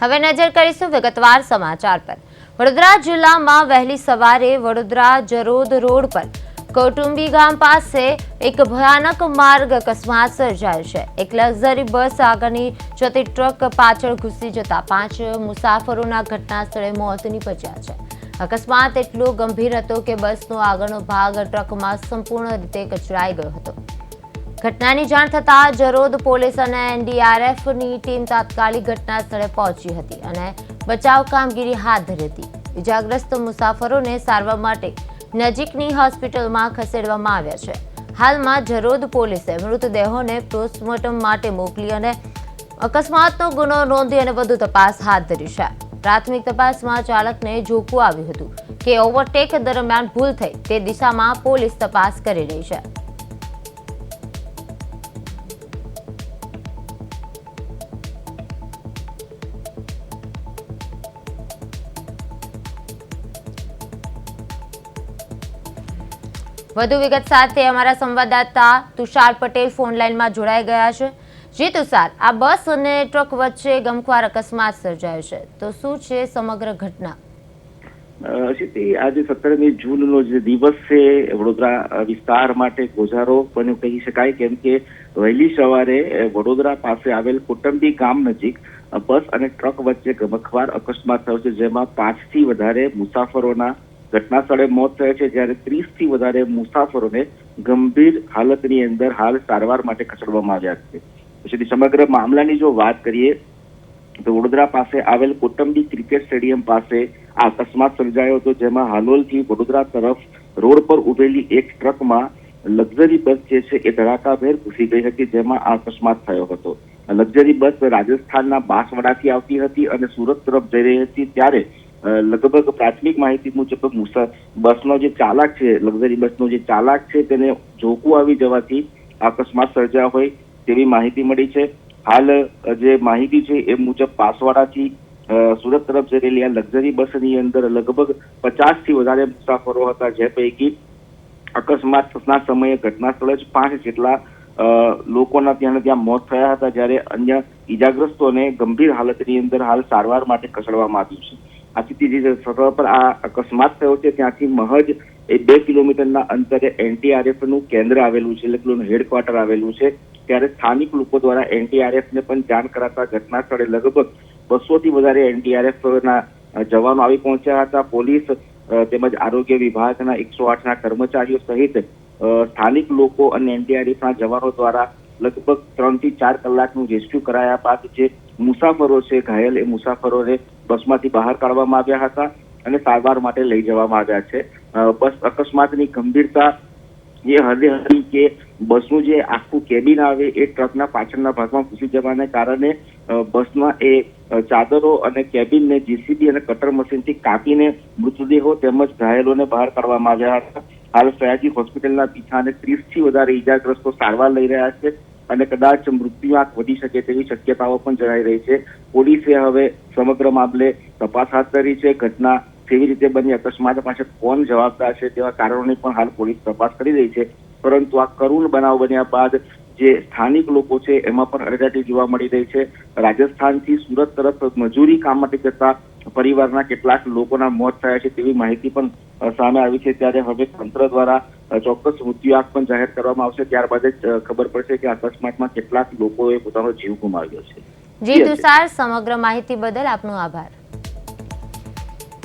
હવે નજર કરીશું વિગતવાર સમાચાર પર। વડોદરા જિલ્લામાં વહેલી સવારે વડોદરા જરોદ રોડ પર કૌટુંબી ગામ પાસે એક ભયાનક માર્ગ અકસ્માત સર્જાયો છે। એક લક્ઝરી બસ આગળની જતી ટ્રક પાછળ ઘૂસી જતા 5 મુસાફરોના ઘટના સ્થળે મોત નીપજ્યા છે। અકસ્માત એટલો ગંભીર હતો કે બસનો આગળનો ભાગ ટ્રકમાં સંપૂર્ણ રીતે કચડાઈ ગયો હતો। ઘટનાની જાણ થતાં જરોદ પોલીસ અને એનડીઆરએફની ટીમ તાત્કાલિક ઘટના સ્થળે પહોંચી હતી અને બચાવ કામગીરી હાથ ધરી હતી। ઇજાગ્રસ્ત મુસાફરોને સારવાર માટે નજીકની હોસ્પિટલમાં ખસેડવામાં આવ્યા છે। હાલમાં જરોદ પોલીસે મૃતદેહોને પોસ્ટમોર્ટમ માટે મોકલી અને અકસ્માતનો ગુનો નોંધી અને વધુ તપાસ હાથ ધરી છે। પ્રાથમિક તપાસમાં ચાલકને ઝોકું આવ્યું હતું કે ઓવરટેક દરમિયાન ભૂલ થઈ તે દિશામાં પોલીસ તપાસ કરી રહી છે। વધુ વિગત સાથે અમારા સંવાદદાતા તુષાર પટેલ ફોન લાઈનમાં જોડાઈ ગયા છે। જી તુષાર, આ બસ અને ટ્રક વચ્ચે ગમખ્વાર અકસ્માત સર્જાયો છે, તો શું છે સમગ્ર ઘટના? આજે 17મી જૂનનો જે દિવસ છે વડોદરા વિસ્તાર માટે ગોઝારો બન્યો કહી શકાય, કેમ કે વહેલી સવારે વડોદરા પાસે આવેલ કુટુંબી ગામ નજીક બસ અને ટ્રક વચ્ચે ગમખ્વાર અકસ્માત થયો છે, જેમાં 5 થી વધારે મુસાફરોના ઘટના સ્થળે મોત થયા છે, જ્યારે 30 થી વધારે મુસાફરોને ગંભીર હાલતની અંદર હાલ સારવાર માટે ખસેડવામાં આવ્યા છે। પછી સમગ્ર મામલાની જો વાત કરીએ તો વડોદરા પાસે આવેલ કુટુંબી ક્રિકેટ સ્ટેડિયમ પાસે આ અકસ્માત સર્જાયો હતો, જેમાં હાલોલથી વડોદરા તરફ રોડ પર ઉભેલી એક ટ્રકમાં લક્ઝરી બસ જે છે એ ધડાકાભેર ઘૂસી ગઈ હતી, જેમાં આ અકસ્માત થયો હતો। લક્ઝરી બસ રાજસ્થાનના બાંસવાડાથી આવતી હતી અને સુરત તરફ જઈ રહી હતી, ત્યારે લગભગ પ્રાથમિક માહિતી મુજબ બસનો જે ચાલક છે, લક્ઝરી બસનો જે ચાલક છે, તેને ઝોકું આવી જવાથી અકસ્માત સર્જાયો હોય તેવી માહિતી મળી છે। હાલ જે માહિતી છે એ મુજબ બાંસવાડાથી સુરત તરફ જઈ રહેલી આ લક્ઝરી બસની અંદર લગભગ 50 થી વધારે મુસાફરો હતા, જે પૈકી અકસ્માતના સમયે ઘટના સ્થળે જ 5 જેટલા લોકોના ત્યાં મોત થયા હતા, જ્યારે અન્ય ઈજાગ્રસ્તોને ગંભીર હાલતની અંદર હાલ સારવાર માટે ખસેડવામાં આવ્યું છે। આથી જે સ્થળ પર આ અકસ્માત થયો છે ત્યાંથી મહજ 2 કિલોમીટરના અંતરે એનડીઆરએફનું કેન્દ્ર આવેલું છે, એટલે હેડક્વાર્ટર આવેલું છે, ત્યારે સ્થાનિક લોકો દ્વારા એનડીઆરએફને પણ જાણ કરાતા ઘટના સ્થળે લગભગ 200 થી વધારે એનડીઆરએફના જવાનો આવી પહોંચ્યા હતા। પોલીસ તેમજ આરોગ્ય વિભાગના 108ના કર્મચારીઓ સહિત સ્થાનિક લોકો અને એનડીઆરએફના જવાનો દ્વારા લગભગ 3 થી 4 કલાકનું રેસ્ક્યુ કરાયા બાદ જે મુસાફરો છે ઘાયલ એ મુસાફરોને બસમાંથી બહાર કાઢવામાં આવ્યા હતા અને સારવાર માટે લઈ જવામાં આવ્યા છે। બસ અકસ્માતની ગંભીરતા એ હદે હતી કે બસનું જે આખું કેબિન આવે એ ટ્રકના પાછળના ભાગમાં ઘૂસી જવાને કારણે બસના એ ચાદરો અને કેબિનને જીસીબી અને કટર મશીનથી કાપીને મૃતદેહો તેમજ ઘાયલોને બહાર કાઢવામાં આવ્યા હતા। હાલ સયાજી હોસ્પિટલના પીછાને 30 થી વધારે ઈજાગ્રસ્તો સારવાર લઈ રહ્યા છે અને કદાચ મૃત્યુઆંક વધી શકે તેવી શક્યતાઓ પણ જણાઈ રહી છે। પોલીસે હવે સમગ્ર મામલે તપાસ હાથ ધરી છે। ઘટના કેવી રીતે બની, અકસ્માત પાછળ કોણ જવાબદાર છે તેવા કારણોની પણ હાલ પોલીસ તપાસ કરી રહી છે, પરંતુ આ કરુણ બનાવ બન્યા બાદ જે સ્થાનિક લોકો છે એમાં પણ અડધાટી જોવા મળી રહી છે। રાજસ્થાનથી સુરત તરફ મજૂરી કામ માટે જતા પરિવારના કેટલાક લોકોના મોત થયા છે તેવી માહિતી પણ સામે આવી છે, ત્યારે હવે તંત્ર દ્વારા ચોક્કસ મૃત્યુઆંક પણ જાહેર કરવામાં આવશે, ત્યારબાદ જ ખબર પડશે કે અકસ્માતમાં કેટલાક લોકોએ પોતાનો જીવ ગુમાવ્યો છે। જી તુષાર, સમગ્ર માહિતી બદલ આપનો આભાર।